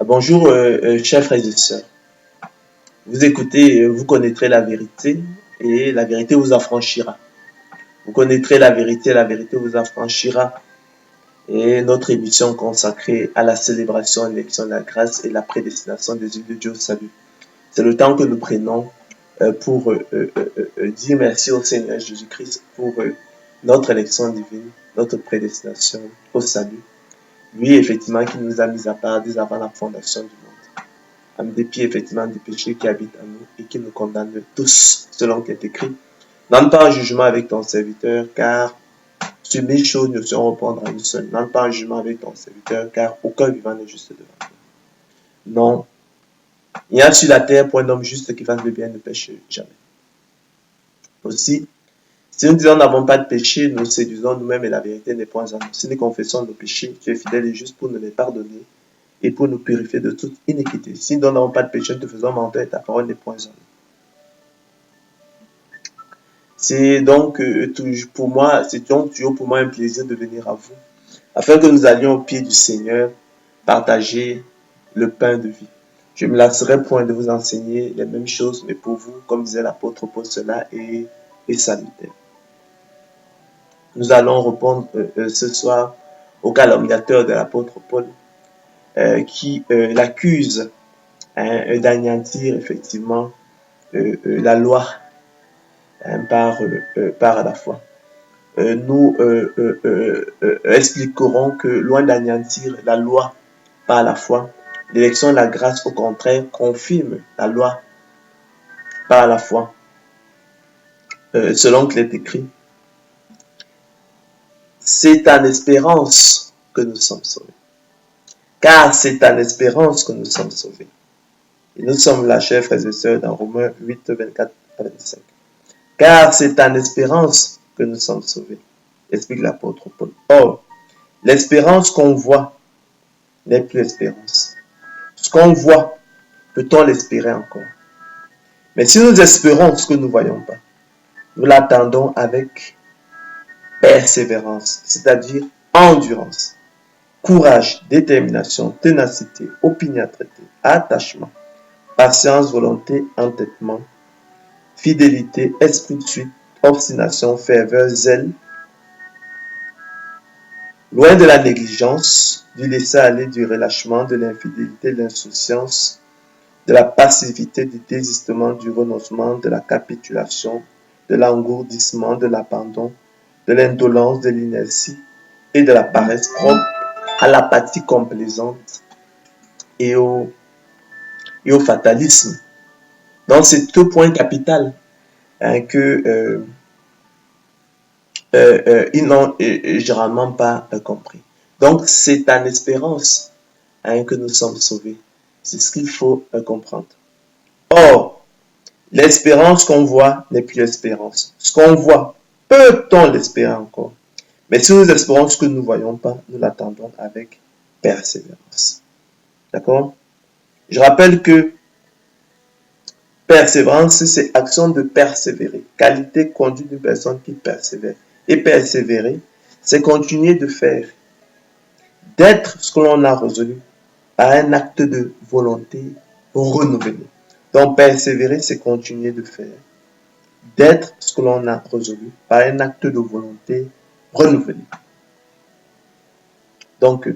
Bonjour, chers frères et sœurs. Vous écoutez, vous connaîtrez la vérité et la vérité vous affranchira. Vous connaîtrez la vérité vous affranchira. Et notre émission consacrée à la célébration, l'élection de la grâce et la prédestination des îles de Dieu au salut. C'est le temps que nous prenons pour dire merci au Seigneur Jésus-Christ pour notre élection divine, notre prédestination au salut. Lui, effectivement, qui nous a mis à part dès avant la fondation du monde. En dépit effectivement des péchés qui habitent en nous et qui nous condamnent tous, selon qu'il est écrit. N'entre pas en jugement avec ton serviteur, car sur 1000 choses ne seront répondre à une seule. N'entre pas en jugement avec ton serviteur, car aucun vivant n'est juste devant toi. Non. Il y a sur la terre point d'homme juste qui fasse le bien ne pêche jamais. Aussi, si nous disons nous n'avons pas de péché, nous séduisons nous-mêmes et la vérité n'est point en nous. Si nous confessons nos péchés, tu es fidèle et juste pour nous les pardonner et pour nous purifier de toute iniquité. Si nous n'avons pas de péché, nous te faisons mentir et ta parole n'est point en nous. C'est donc pour moi, c'est donc toujours pour moi un plaisir de venir à vous, afin que nous allions au pied du Seigneur, partager le pain de vie. Je ne me lasserai point de vous enseigner les mêmes choses, mais pour vous, comme disait l'apôtre Paul, cela est salutaire. Nous allons répondre ce soir au calomniateur de l'apôtre Paul, qui l'accuse d'anéantir effectivement la loi par la foi. Nous expliquerons que loin d'anéantir la loi par la foi, l'élection de la grâce, au contraire, confirme la loi par la foi. Selon qu'il est écrit, c'est en espérance que nous sommes sauvés. Car c'est en espérance que nous sommes sauvés. Et nous sommes là, chers frères et sœurs, dans Romains 8, 24 à 25. Car c'est en espérance que nous sommes sauvés, explique l'apôtre Paul. Or, l'espérance qu'on voit n'est plus espérance. Ce qu'on voit, peut-on l'espérer encore? Mais si nous espérons ce que nous ne voyons pas, nous l'attendons avec persévérance, c'est-à-dire endurance, courage, détermination, ténacité, opiniâtreté, attachement, patience, volonté, entêtement, fidélité, esprit de suite, obstination, ferveur, zèle, loin de la négligence, du laisser-aller, du relâchement, de l'infidélité, de l'insouciance, de la passivité, du désistement, du renoncement, de la capitulation, de l'engourdissement, de l'abandon, de l'indolence, de l'inertie et de la paresse propre à l'apathie complaisante et au fatalisme. Donc, c'est deux points capitaux que ils n'ont généralement pas compris. Donc, c'est en espérance que nous sommes sauvés. C'est ce qu'il faut comprendre. Or, l'espérance qu'on voit n'est plus l'espérance. Ce qu'on voit, peut-on l'espérer encore? Mais si nous espérons ce que nous ne voyons pas, nous l'attendons avec persévérance. D'accord? Je rappelle que persévérance, c'est action de persévérer. Qualité, conduite d'une personne qui persévère. Et persévérer, c'est continuer de faire, d'être ce que l'on a résolu par un acte de volonté renouvelé. Donc, persévérer, c'est continuer de faire, d'être ce que l'on a résolu par un acte de volonté renouvelé. Donc,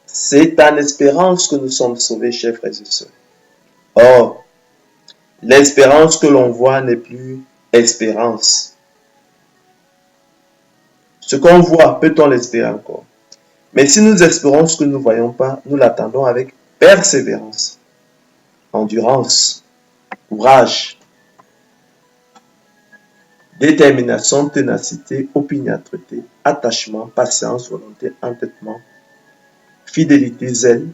c'est en espérance que nous sommes sauvés, chers frères et sœurs. Or, l'espérance que l'on voit n'est plus espérance. Ce qu'on voit, peut-on l'espérer encore? Mais si nous espérons ce que nous ne voyons pas, nous l'attendons avec persévérance, endurance, courage, détermination, ténacité, opiniâtreté, attachement, patience, volonté, entêtement, fidélité, zèle,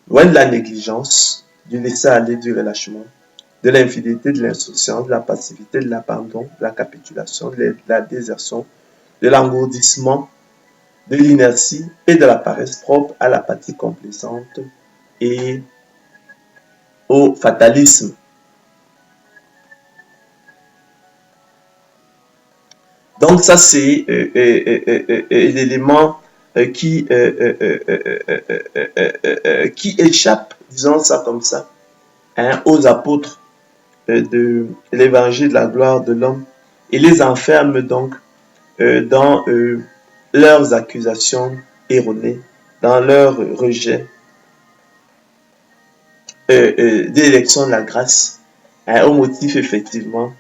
loin de la négligence, du laisser-aller, du relâchement, de l'infidélité, de l'insouciance, de la passivité, de l'abandon, de la capitulation, de la désertion, de l'engourdissement, de l'inertie et de la paresse propre à l'apathie complaisante et au fatalisme. Donc ça, c'est l'élément qui échappent, disons ça comme ça, hein, aux apôtres de l'évangile de la gloire de l'homme et les enferment donc dans leurs accusations erronées, dans leur rejet d'élection de la grâce, hein, au motif effectivement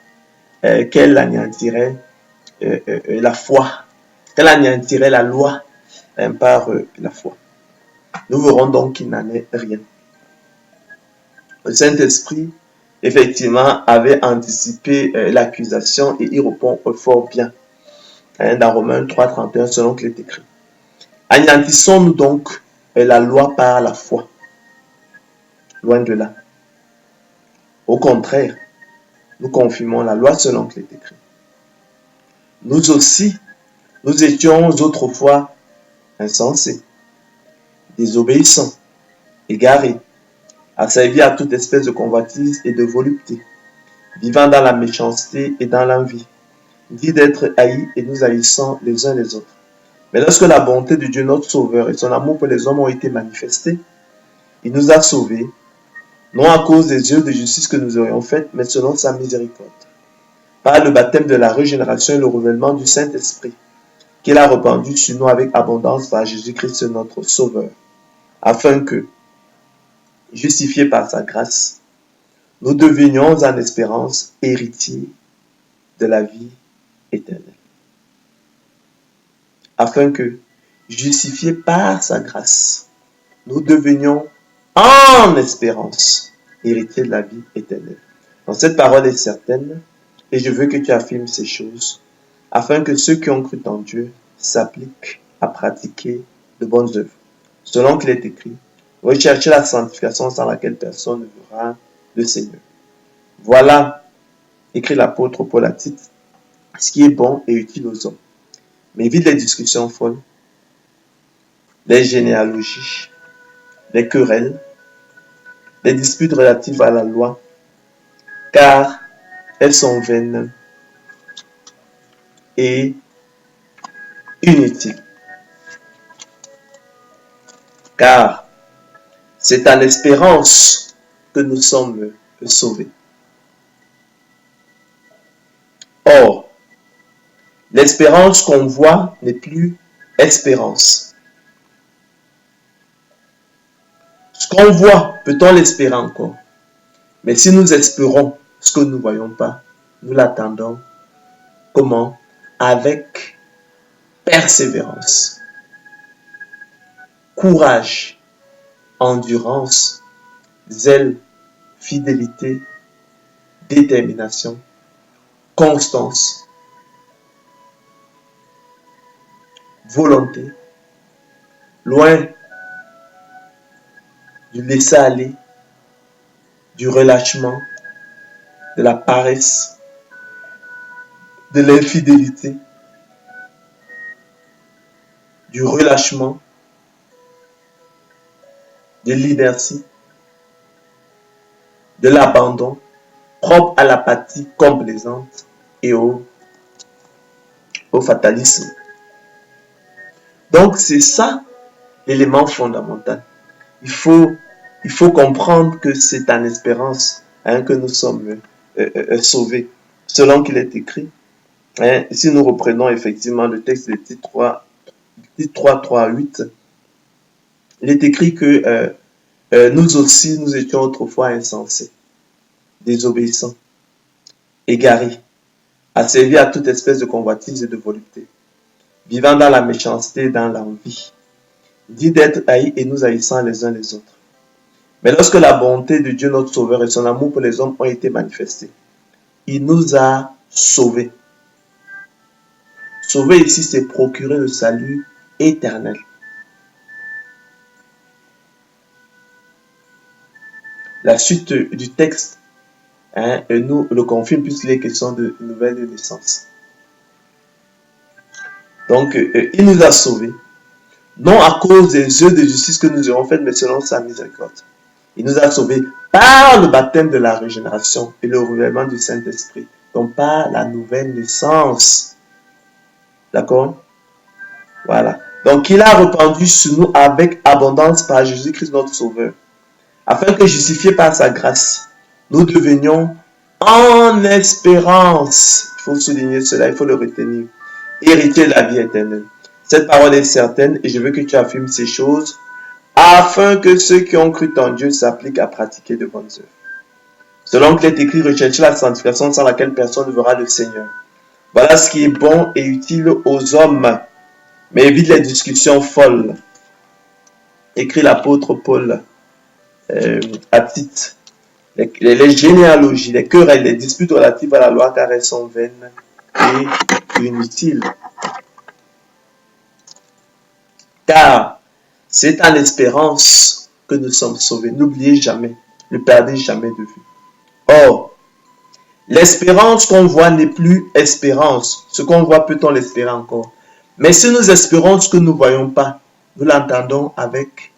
qu'elle anéantirait la foi, qu'elle anéantirait la loi hein, par la foi. Nous verrons donc qu'il n'en est rien. Le Saint-Esprit, effectivement, avait anticipé l'accusation et il répond fort bien hein, dans Romains 3,31, selon qu'il est écrit. Anéantissons-nous donc la loi par la foi? Loin de là. Au contraire, nous confirmons la loi selon qu'il est écrit. Nous aussi, nous étions autrefois insensés, désobéissants, égarés, asservis à toute espèce de convoitise et de volupté, vivant dans la méchanceté et dans l'envie, dit d'être haïs et nous haïssant les uns les autres. Mais lorsque la bonté de Dieu notre Sauveur et son amour pour les hommes ont été manifestés, il nous a sauvés, non à cause des œuvres de justice que nous aurions faites, mais selon sa miséricorde, par le baptême de la régénération et le renouvellement du Saint-Esprit, qu'il a répandu sur nous avec abondance par Jésus-Christ notre Sauveur, afin que, justifiés par sa grâce, nous devenions en espérance héritiers de la vie éternelle. Afin que, justifiés par sa grâce, nous devenions en espérance héritiers de la vie éternelle. Donc cette parole est certaine et je veux que tu affirmes ces choses afin que ceux qui ont cru en Dieu s'appliquent à pratiquer de bonnes œuvres. Selon qu'il est écrit, recherchez la sanctification sans laquelle personne ne verra le Seigneur. Voilà, écrit l'apôtre Paul à Tite, ce qui est bon et utile aux hommes. Mais évite les discussions folles, les généalogies, les querelles, les disputes relatives à la loi, car elles sont vaines et inutiles. Car c'est à l'espérance que nous sommes sauvés. Or, l'espérance qu'on voit n'est plus espérance. Ce qu'on voit, peut-on l'espérer encore? Mais si nous espérons ce que nous ne voyons pas, nous l'attendons. Comment? Avec persévérance, courage, endurance, zèle, fidélité, détermination, constance, volonté, loin du laisser-aller, du relâchement, de la paresse, de l'infidélité, du relâchement, de l'inertie, de l'abandon, propre à l'apathie complaisante et au fatalisme. Donc c'est ça l'élément fondamental. Il faut comprendre que c'est en espérance hein, que nous sommes sauvés, selon qu'il est écrit. Hein, si nous reprenons effectivement le texte de Tite 3, 8, il est écrit que nous aussi, nous étions autrefois insensés, désobéissants, égarés, asservis à toute espèce de convoitise et de volupté, vivant dans la méchanceté et dans l'envie, dit d'être haïs et nous haïssant les uns les autres. Mais lorsque la bonté de Dieu notre Sauveur et son amour pour les hommes ont été manifestés, il nous a sauvés. Sauver ici, c'est procurer le salut éternel. La suite du texte hein, nous le confirme puisqu'il est question de nouvelle naissance. Donc, il nous a sauvés, non à cause des œuvres de justice que nous aurons faites, mais selon sa miséricorde. Il nous a sauvés par le baptême de la régénération et le renouvellement du Saint-Esprit, donc par la nouvelle naissance. D'accord? Voilà. Donc, il a répandu sur nous avec abondance par Jésus-Christ notre Sauveur, afin que justifiés par sa grâce, nous devenions en espérance, il faut souligner cela, il faut le retenir, héritiers de la vie éternelle. Cette parole est certaine et je veux que tu affirmes ces choses afin que ceux qui ont cru en Dieu s'appliquent à pratiquer de bonnes œuvres. Selon qu'il est écrit, recherchez la sanctification sans laquelle personne ne verra le Seigneur. Voilà ce qui est bon et utile aux hommes, mais évite les discussions folles. Écrit l'apôtre Paul à Tite. Les généalogies, les querelles, les disputes relatives à la loi, car elles sont vaines et inutiles. Car c'est en espérance que nous sommes sauvés. N'oubliez jamais, ne perdez jamais de vue. Or, l'espérance qu'on voit n'est plus espérance. Ce qu'on voit, peut-on l'espérer encore? Mais si nous espérons ce que nous ne voyons pas, nous l'entendons avec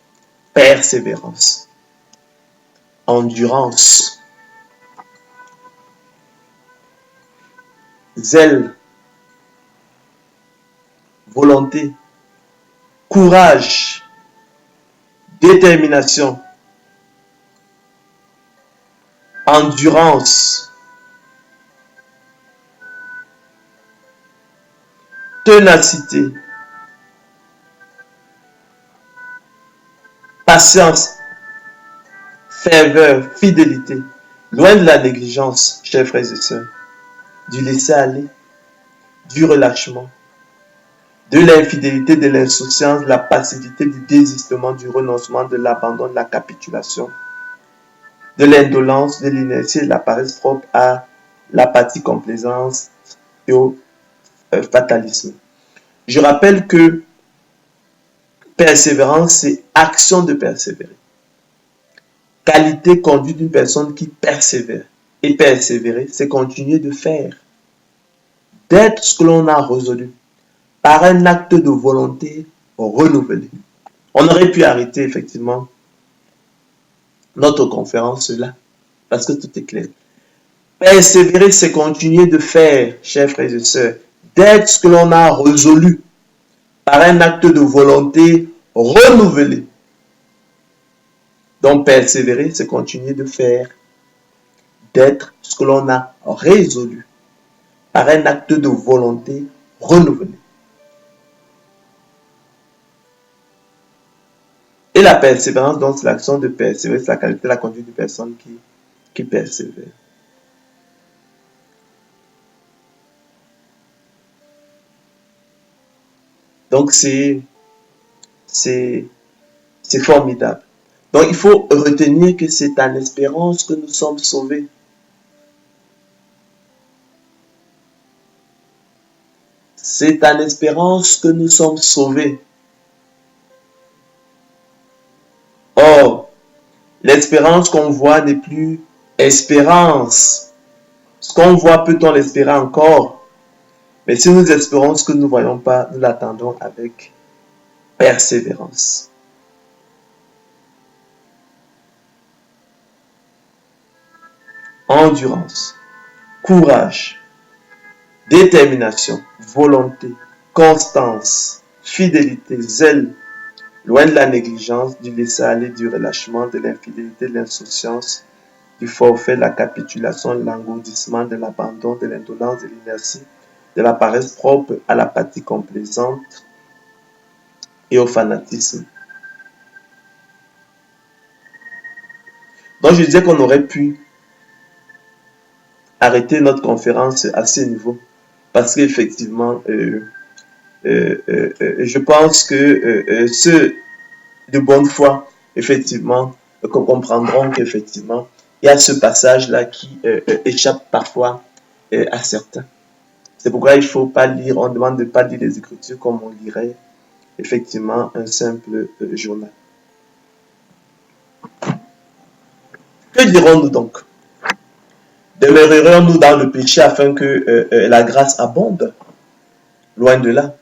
persévérance, endurance, zèle, volonté, courage, détermination, endurance, ténacité, patience, ferveur, fidélité, loin de la négligence, chers frères et sœurs, du laisser-aller, du relâchement, de l'infidélité, de l'insouciance, de la passivité, du désistement, du renoncement, de l'abandon, de la capitulation, de l'indolence, de l'inertie et de la paresse propre à l'apathie, complaisance et au fatalisme. Je rappelle que persévérance, c'est action de persévérer. Qualité, conduite d'une personne qui persévère. Et persévérer, c'est continuer de faire. D'être ce que l'on a résolu par un acte de volonté renouvelé. On aurait pu arrêter effectivement notre conférence là, parce que tout est clair. Persévérer, c'est continuer de faire, chers frères et sœurs, d'être ce que l'on a résolu par un acte de volonté renouvelé. Donc, persévérer, c'est continuer de faire, d'être ce que l'on a résolu par un acte de volonté renouvelé. Et la persévérance, donc, c'est l'action de persévérer, c'est la qualité, la conduite de personne qui persévère. Donc, c'est formidable. Donc, il faut retenir que c'est en espérance que nous sommes sauvés. C'est en espérance que nous sommes sauvés. Or, l'espérance qu'on voit n'est plus espérance. Ce qu'on voit, peut-on l'espérer encore? Mais si nous espérons ce que nous ne voyons pas, nous l'attendons avec persévérance. Endurance, courage, détermination, volonté, constance, fidélité, zèle, loin de la négligence, du laisser-aller, du relâchement, de l'infidélité, de l'insouciance, du forfait, de la capitulation, de l'engourdissement, de l'abandon, de l'indolence, de l'inertie, de la paresse propre à l'apathie complaisante et au fanatisme. Donc je disais qu'on aurait pu arrêter notre conférence à ce niveau parce qu'effectivement, je pense que ceux de bonne foi, effectivement, comprendront qu'effectivement, il y a ce passage-là qui échappe parfois à certains. C'est pourquoi il ne faut pas lire, on demande de ne pas lire les Écritures comme on lirait effectivement un simple journal. Que dirons-nous donc? Demeurerons-nous dans le péché afin que la grâce abonde? Loin de là.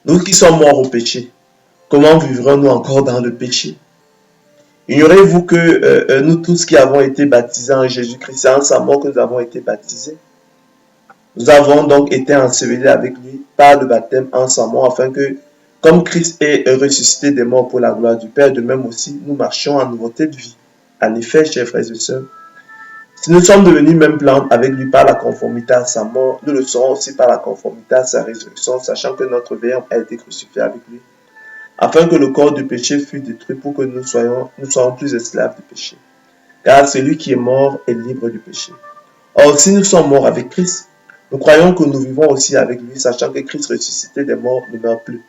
Nous qui sommes morts au péché, comment vivrons-nous encore dans le péché? Ignorez-vous que nous tous qui avons été baptisés en Jésus-Christ, c'est en sa mort que nous avons été baptisés. Nous avons donc été ensevelis avec lui par le baptême en sa mort, afin que Comme Christ est ressuscité des morts pour la gloire du Père, de même aussi, nous marchons en nouveauté de vie. En effet, chers frères et sœurs, si nous sommes devenus même plan avec lui par la conformité à sa mort, nous le serons aussi par la conformité à sa résurrection, sachant que notre Verbe a été crucifié avec lui, afin que le corps du péché fût détruit pour que nous soyons plus esclaves du péché. Car celui qui est mort est libre du péché. Or, si nous sommes morts avec Christ, nous croyons que nous vivons aussi avec lui, sachant que Christ ressuscité des morts ne meurt plus.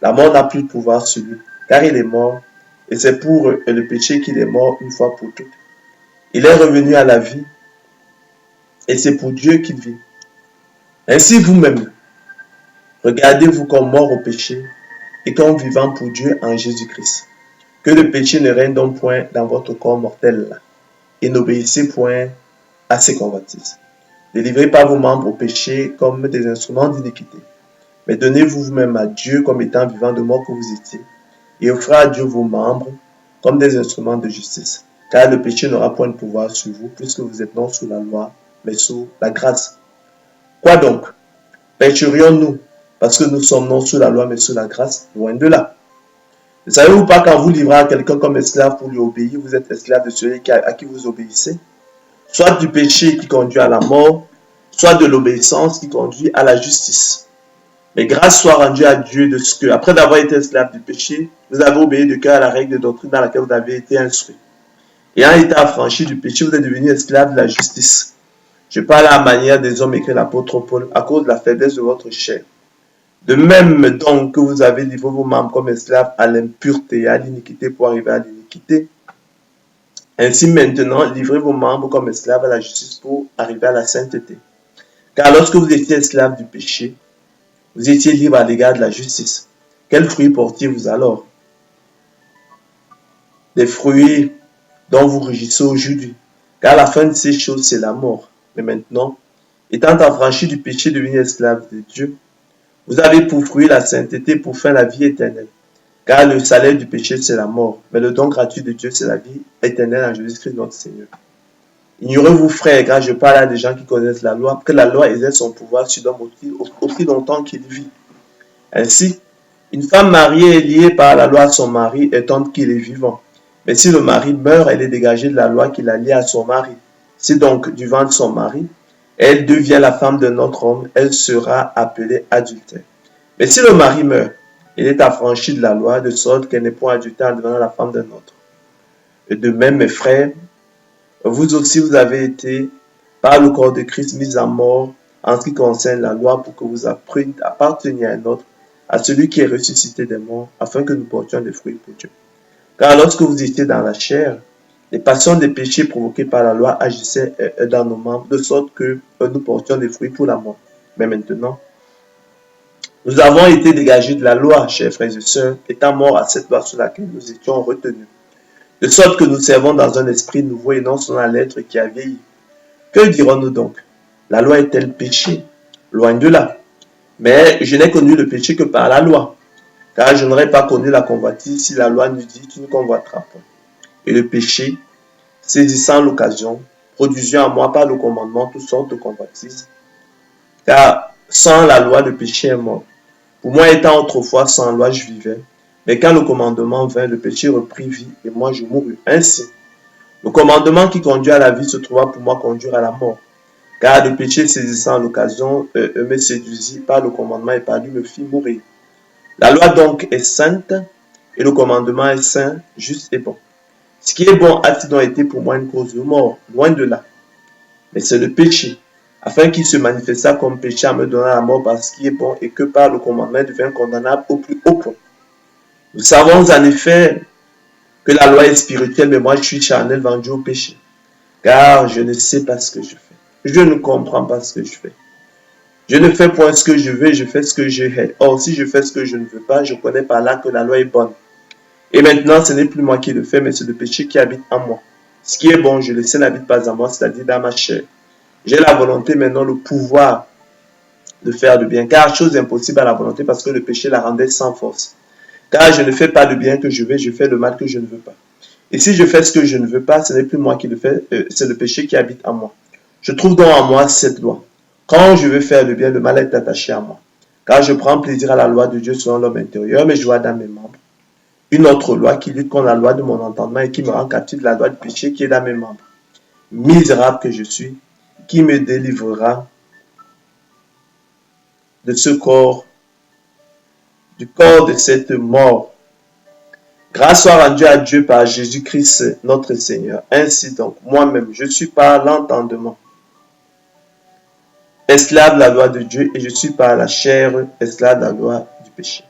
La mort n'a plus de pouvoir sur lui, car il est mort, et c'est pour le péché qu'il est mort une fois pour toutes. Il est revenu à la vie, et c'est pour Dieu qu'il vit. Ainsi vous-même, regardez-vous comme mort au péché, et comme vivant pour Dieu en Jésus-Christ. Que le péché ne règne donc point dans votre corps mortel, et n'obéissez point à ses convoitises. Délivrez pas vos membres au péché comme des instruments d'iniquité, mais donnez-vous vous-même à Dieu comme étant vivant de mort que vous étiez, et offrez à Dieu vos membres comme des instruments de justice, car le péché n'aura point de pouvoir sur vous, puisque vous êtes non sous la loi, mais sous la grâce. Quoi donc? Pécherions-nous parce que nous sommes non sous la loi, mais sous la grâce? Loin de là. Ne savez-vous pas qu'en vous livrant à quelqu'un comme esclave pour lui obéir, vous êtes esclave de celui à qui vous obéissez? Soit du péché qui conduit à la mort, soit de l'obéissance qui conduit à la justice. Mais grâce soit rendue à Dieu de ce que, après avoir été esclave du péché, vous avez obéi de cœur à la règle de doctrine dans laquelle vous avez été instruit. Ayant été affranchi du péché, vous êtes devenu esclave de la justice. Je parle à la manière des hommes, écrit l'apôtre Paul, à cause de la faiblesse de votre chair. De même donc que vous avez livré vos membres comme esclaves à l'impureté et à l'iniquité pour arriver à l'iniquité, ainsi maintenant, livrez vos membres comme esclaves à la justice pour arriver à la sainteté. Car lorsque vous étiez esclaves du péché, vous étiez libre à l'égard de la justice. Quels fruits portiez-vous alors? Des fruits dont vous rugissez aujourd'hui. Car la fin de ces choses, c'est la mort. Mais maintenant, étant affranchis du péché, devenus esclaves de Dieu, vous avez pour fruit la sainteté, pour fin la vie éternelle. Car le salaire du péché, c'est la mort. Mais le don gratuit de Dieu, c'est la vie éternelle en Jésus-Christ notre Seigneur. Ignorez-vous, frères, car je parle à des gens qui connaissent la loi, que la loi exerce son pouvoir sur l'homme aussi longtemps qu'il vit. Ainsi, une femme mariée est liée par la loi à son mari, étant qu'il est vivant. Mais si le mari meurt, elle est dégagée de la loi qui la lie à son mari. Si donc, du vent de son mari, elle devient la femme d'un autre homme, elle sera appelée adultère. Mais si le mari meurt, elle est affranchie de la loi, de sorte qu'elle n'est point adultère en devenant la femme d'un autre. Et de même, mes frères, vous aussi, vous avez été, par le corps de Christ, mis à mort en ce qui concerne la loi pour que vous apparteniez à un autre, à celui qui est ressuscité des morts, afin que nous portions des fruits pour Dieu. Car lorsque vous étiez dans la chair, les passions des péchés provoquées par la loi agissaient dans nos membres, de sorte que nous portions des fruits pour la mort. Mais maintenant, nous avons été dégagés de la loi, chers frères et sœurs, étant morts à cette loi sur laquelle nous étions retenus. De sorte que nous servons dans un esprit nouveau et non selon la lettre qui a vieilli. Que dirons-nous donc? La loi est-elle péché? Loin de là. Mais je n'ai connu le péché que par la loi. Car je n'aurais pas connu la convoitise si la loi nous dit tu ne convoiteras pas. Et le péché, saisissant l'occasion, produisit en moi par le commandement toutes sortes de convoitises. Car sans la loi, le péché est mort. Pour moi, étant autrefois sans loi, je vivais. Mais quand le commandement vint, le péché reprit vie et moi je mourus. Ainsi, le commandement qui conduit à la vie se trouva pour moi conduire à la mort. Car le péché saisissant l'occasion me séduisit par le commandement et par lui me fit mourir. La loi donc est sainte et le commandement est saint, juste et bon. Ce qui est bon a-t-il donc été pour moi une cause de mort? Loin de là. Mais c'est le péché, afin qu'il se manifesta comme péché en me donnant la mort par ce qui est bon et que par le commandement devint condamnable au plus haut point. Nous savons en effet que la loi est spirituelle, mais moi je suis charnel vendu au péché. Car je ne sais pas ce que je fais. Je ne comprends pas ce que je fais. Je ne fais point ce que je veux, je fais ce que je hais. Or, si je fais ce que je ne veux pas, je connais par là que la loi est bonne. Et maintenant, ce n'est plus moi qui le fais, mais c'est le péché qui habite en moi. Ce qui est bon, je le sais, n'habite pas en moi, c'est-à-dire dans ma chair. J'ai la volonté, maintenant le pouvoir de faire le bien. Car chose impossible à la volonté, parce que le péché la rendait sans force. Car je ne fais pas le bien que je veux, je fais le mal que je ne veux pas. Et si je fais ce que je ne veux pas, ce n'est plus moi qui le fais, c'est le péché qui habite en moi. Je trouve donc en moi cette loi. Quand je veux faire le bien, le mal est attaché à moi. car je prends plaisir à la loi de Dieu selon l'homme intérieur, mais joie dans mes membres. Une autre loi qui lutte contre la loi de mon entendement et qui me rend captif de la loi du péché qui est dans mes membres. Misérable que je suis, qui me délivrera de ce corps, du corps de cette mort. Grâce soit rendue à Dieu par Jésus-Christ notre Seigneur. Ainsi donc, moi-même, je suis par l'entendement esclave de la loi de Dieu et je suis par la chair esclave de la loi du péché.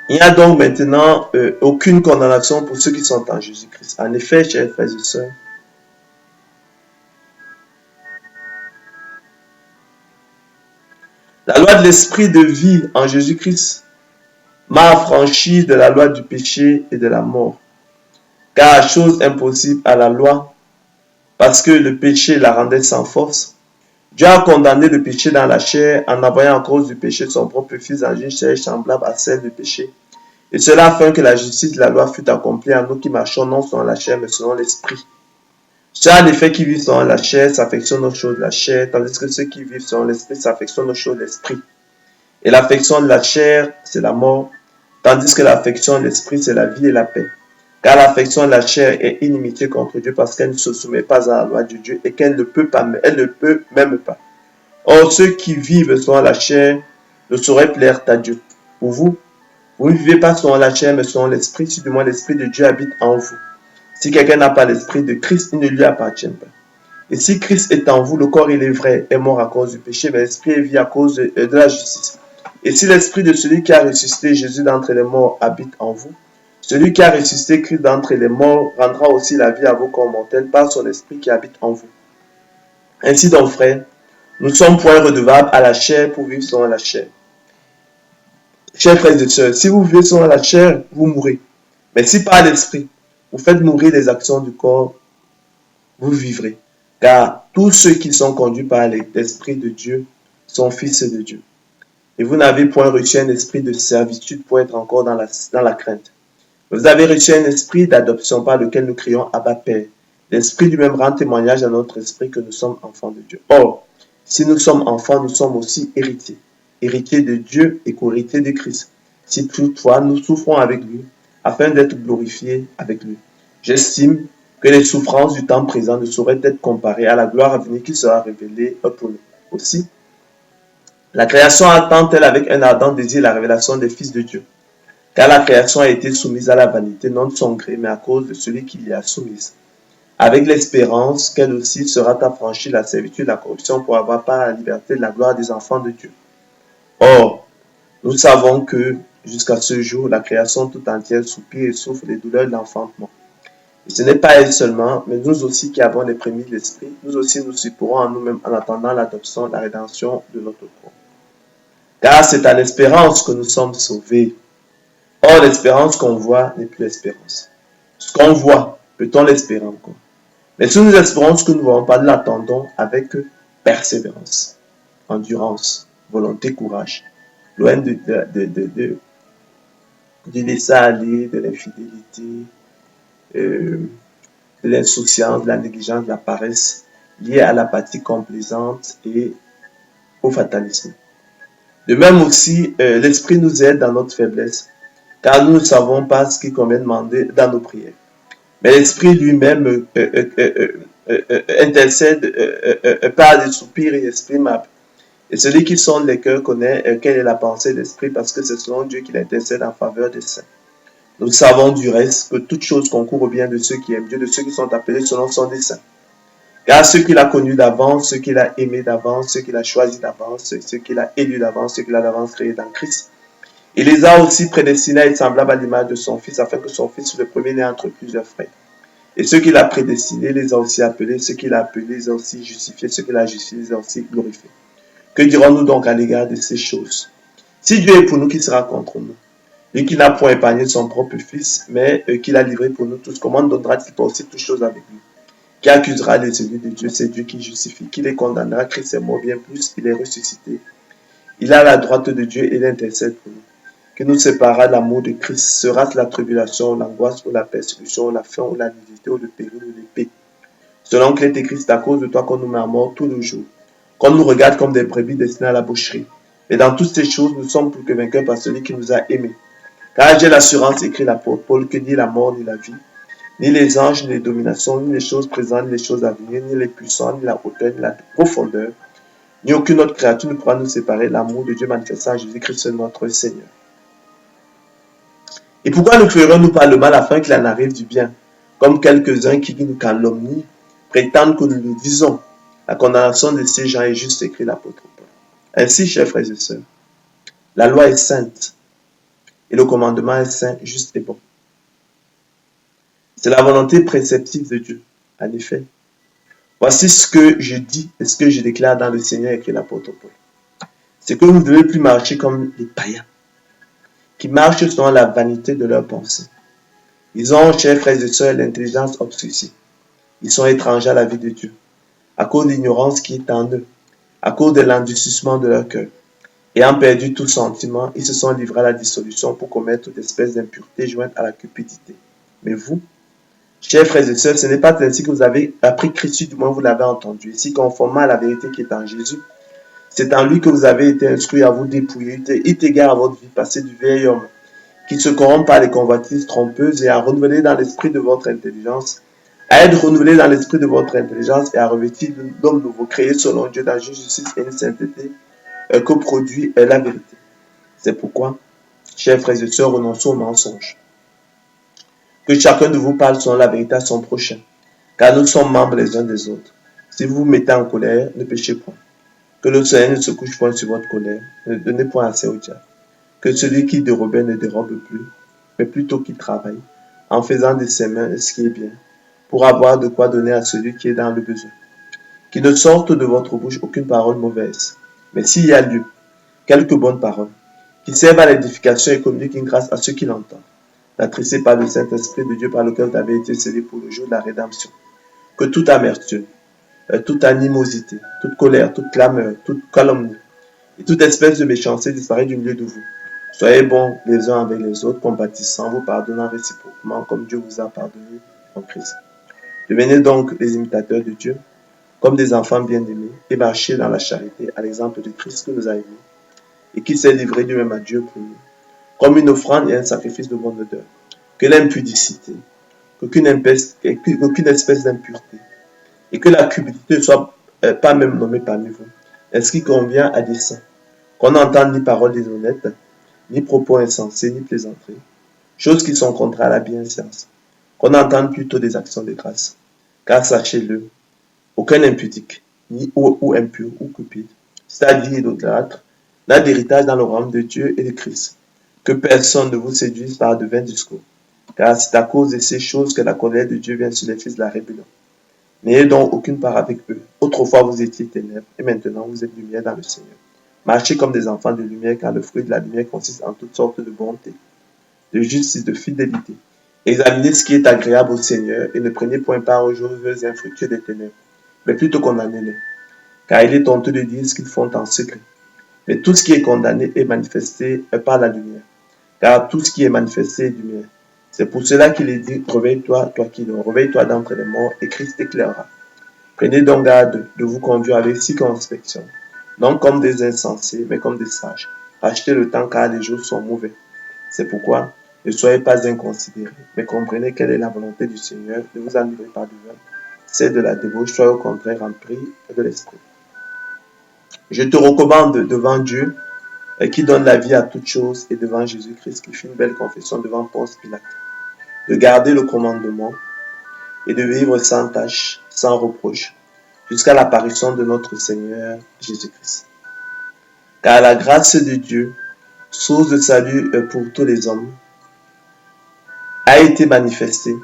Il n'y a donc maintenant aucune condamnation pour ceux qui sont en Jésus-Christ. En effet, chers frères et sœurs, la loi de l'esprit de vie en Jésus-Christ m'a affranchi de la loi du péché et de la mort. Car chose impossible à la loi, parce que le péché la rendait sans force, Dieu a condamné le péché dans la chair en envoyant en cause du péché son propre Fils dans une chair semblable à celle du péché. Et cela afin que la justice de la loi fût accomplie en nous qui marchons non selon la chair mais selon l'esprit. Ceux en effet qui vivent selon la chair s'affectionnent aux choses de la chair, tandis que ceux qui vivent selon l'esprit s'affectionnent aux choses de l'esprit. Et l'affection de la chair, c'est la mort, tandis que l'affection de l'esprit, c'est la vie et la paix. Car l'affection de la chair est inimitié contre Dieu parce qu'elle ne se soumet pas à la loi de Dieu et qu'elle ne peut pas, elle ne peut même pas. Or, ceux qui vivent selon la chair ne sauraient plaire à Dieu. Pour vous, vous ne vivez pas selon la chair mais selon l'esprit, si du moins l'esprit de Dieu habite en vous. Si quelqu'un n'a pas l'esprit de Christ, il ne lui appartient pas. Et si Christ est en vous, le corps, il est vrai, est mort à cause du péché, mais l'esprit est vie à cause de la justice. Et si l'esprit de celui qui a ressuscité Jésus d'entre les morts habite en vous, celui qui a ressuscité Christ d'entre les morts rendra aussi la vie à vos corps mortels par son esprit qui habite en vous. Ainsi donc, frères, nous ne sommes point redevables à la chair pour vivre selon la chair. Chers frères et sœurs, si vous vivez selon la chair, vous mourrez. Mais si par l'esprit, vous faites mourir les actions du corps, vous vivrez. Car tous ceux qui sont conduits par l'Esprit de Dieu sont fils de Dieu. Et vous n'avez point reçu un esprit de servitude pour être encore dans la crainte. Vous avez reçu un esprit d'adoption par lequel nous crions Abba Père. L'esprit lui-même rend témoignage à notre esprit que nous sommes enfants de Dieu. Or, si nous sommes enfants, nous sommes aussi héritiers. Héritiers de Dieu et co-héritiers de Christ. Si toutefois nous souffrons avec lui, afin d'être glorifiés avec lui. J'estime que les souffrances du temps présent ne sauraient être comparées à la gloire à venir qui sera révélée pour nous. Aussi, la création attend-elle avec un ardent désir la révélation des fils de Dieu. Car la création a été soumise à la vanité, non de son gré, mais à cause de celui qui l'y a soumise. Avec l'espérance qu'elle aussi sera affranchie de la servitude de la corruption pour avoir part à la liberté de la gloire des enfants de Dieu. Or, nous savons que, jusqu'à ce jour, la création tout entière soupire et souffre des douleurs de l'enfantement. Et ce n'est pas elle seulement, mais nous aussi qui avons les prémices de l'esprit, nous aussi nous soupirons en nous-mêmes en attendant l'adoption, la rédemption de notre corps. Car c'est à l'espérance que nous sommes sauvés. Or, l'espérance qu'on voit n'est plus l'espérance. Ce qu'on voit, peut-on l'espérer encore? Mais si nous espérons ce que nous ne voyons pas, nous l'attendons avec persévérance, endurance, volonté, courage, loin du laisser-aller, de l'infidélité, de l'insouciance, de la négligence, de la paresse, liée à l'apathie complaisante et au fatalisme. De même aussi, l'Esprit nous aide dans notre faiblesse, car nous ne savons pas ce qu'il convient demander dans nos prières. Mais l'Esprit lui-même intercède par des soupirs inexprimables. Et celui qui sonde les cœurs connaît quelle est la pensée de l'Esprit, parce que c'est selon Dieu qu'il intercède en faveur des saints. Nous savons du reste que toute chose concourt au bien de ceux qui aiment Dieu, de ceux qui sont appelés selon son dessein. Car ceux qu'il a connus d'avance, ceux qu'il a aimés d'avance, ceux qu'il a choisis d'avance, ceux qu'il a élus d'avance, ceux qu'il a d'avance créés dans Christ, il les a aussi prédestinés à être semblables à l'image de son Fils, afin que son Fils soit le premier-né entre plusieurs frères. Et ceux qu'il a prédestinés, les a aussi appelés, ceux qu'il a appelés, les a aussi justifiés, ceux qu'il a justifiés, les a aussi glorifiés. Que dirons-nous donc à l'égard de ces choses? Si Dieu est pour nous, qui sera contre nous? Lui qui n'a point épargné son propre Fils, mais qui l'a livré pour nous tous, comment donnera-t-il pas aussi toutes choses avec lui? Qui accusera les élus de Dieu? C'est Dieu qui justifie. Qui les condamnera? Christ est mort, bien plus, il est ressuscité. Il a la droite de Dieu et il intercède pour nous. qui nous séparera de l'amour de Christ? Sera-ce la tribulation, l'angoisse ou la persécution, ou la faim ou la nudité ou le péril ou l'épée? Selon qu'il est écrit, c'est à cause de toi qu'on nous met à mort tous les jours, qu'on nous regarde comme des brebis destinées à la boucherie. Et dans toutes ces choses, nous sommes plus que vainqueurs par celui qui nous a aimés. Car j'ai l'assurance, écrit l'apôtre Paul, que ni la mort, ni la vie, ni les anges, ni les dominations, ni les choses présentes, ni les choses à venir, ni les puissants, ni la hauteur, ni la profondeur, ni aucune autre créature ne pourra nous séparer de l'amour de Dieu manifesté en Jésus-Christ notre Seigneur. Et pourquoi ne ferons-nous pas le mal afin qu'il en arrive du bien, comme quelques-uns qui nous calomnient, prétendent que nous nous disons? La condamnation de ces gens est juste, écrit l'apôtre Paul. Ainsi, chers frères et sœurs, la loi est sainte et le commandement est saint, juste et bon. C'est la volonté préceptive de Dieu. En effet, voici ce que je dis et ce que je déclare dans le Seigneur, écrit l'apôtre Paul. C'est que vous ne devez plus marcher comme les païens, qui marchent selon la vanité de leurs pensées. Ils ont, chers frères et sœurs, l'intelligence obscurcie. Ils sont étrangers à la vie de Dieu, à cause de l'ignorance qui est en eux, à cause de l'endurcissement de leur cœur. Ayant perdu tout sentiment, ils se sont livrés à la dissolution pour commettre toute espèce d'impureté jointe à la cupidité. Mais vous, chers frères et sœurs, ce n'est pas ainsi que vous avez appris Christ, du moins vous l'avez entendu. Ici, conformément à la vérité qui est en Jésus, c'est en lui que vous avez été instruits à vous dépouiller, it égard à votre vie passée du vieil homme, qui se corrompt par les convoitises trompeuses, et à renouveler dans l'esprit de votre intelligence, à être renouvelé dans l'esprit de votre intelligence et à revêtir d'hommes nouveaux, créés selon Dieu dans justice et une sainteté que produit la vérité. C'est pourquoi, chers frères et sœurs, renonçons au mensonge. Que chacun de vous parle selon la vérité à son prochain, car nous sommes membres les uns des autres. Si vous vous mettez en colère, ne péchez point. Que le soleil ne se couche point sur votre colère, ne donnez point assez au diable. Que celui qui dérobait ne dérobe plus, mais plutôt qu'il travaille, en faisant de ses mains ce qui est bien, pour avoir de quoi donner à celui qui est dans le besoin. Qu'il ne sorte de votre bouche aucune parole mauvaise, mais s'il y a lieu, quelques bonnes paroles, qui servent à l'édification et communiquent une grâce à ceux qui l'entendent. N'attristez pas le Saint-Esprit de Dieu par lequel vous avez été scellés pour le jour de la rédemption. Que toute amertume, toute animosité, toute colère, toute clameur, toute calomnie et toute espèce de méchanceté disparaît du milieu de vous. Soyez bons les uns avec les autres, compatissants, vous pardonnant réciproquement comme Dieu vous a pardonné en Christ. Devenez donc les imitateurs de Dieu, comme des enfants bien-aimés, et marchez dans la charité, à l'exemple de Christ que nous a aimés, et qui s'est livré lui-même à Dieu pour nous, comme une offrande et un sacrifice de bonne odeur. Que l'impudicité, qu'aucune espèce d'impureté, et que la cupidité ne soit pas même nommée parmi vous, est ce qui convient à des saints, qu'on n'entende ni paroles déshonnêtes, ni propos insensés, ni plaisanteries, choses qui sont contraires à la bienséance, qu'on entende plutôt des actions de grâce. Car sachez-le, aucun impudique, ni ou impur, ou cupide, c'est-à-dire idolâtre, n'a d'héritage dans le royaume de Dieu et de Christ. Que personne ne vous séduise par de vains discours, car c'est à cause de ces choses que la colère de Dieu vient sur les fils de la rébellion. N'ayez donc aucune part avec eux. Autrefois vous étiez ténèbres, et maintenant vous êtes lumière dans le Seigneur. Marchez comme des enfants de lumière, car le fruit de la lumière consiste en toutes sortes de bonté, de justice, de fidélité. Examinez ce qui est agréable au Seigneur, et ne prenez point part aux choses infructueuses des ténèbres, mais plutôt condamnez-les. Car il est honteux de dire ce qu'ils font en secret. Mais tout ce qui est condamné est manifesté par la lumière. Car tout ce qui est manifesté est lumière. C'est pour cela qu'il est dit, réveille-toi, toi qui dors, réveille-toi d'entre les morts, et Christ t'éclairera. Prenez donc garde de vous conduire avec circonspection, non comme des insensés, mais comme des sages. Achetez le temps car les jours sont mauvais. C'est pourquoi ne soyez pas inconsidérés, mais comprenez quelle est la volonté du Seigneur, ne vous enivrez pas de vin, c'est de la débauche, soyez au contraire remplis de l'esprit. Je te recommande devant Dieu, qui donne la vie à toutes choses, et devant Jésus-Christ, qui fit une belle confession devant Ponce Pilate, de garder le commandement et de vivre sans tâche, sans reproche, jusqu'à l'apparition de notre Seigneur Jésus-Christ. Car la grâce de Dieu, source de salut pour tous les hommes, a été manifestée.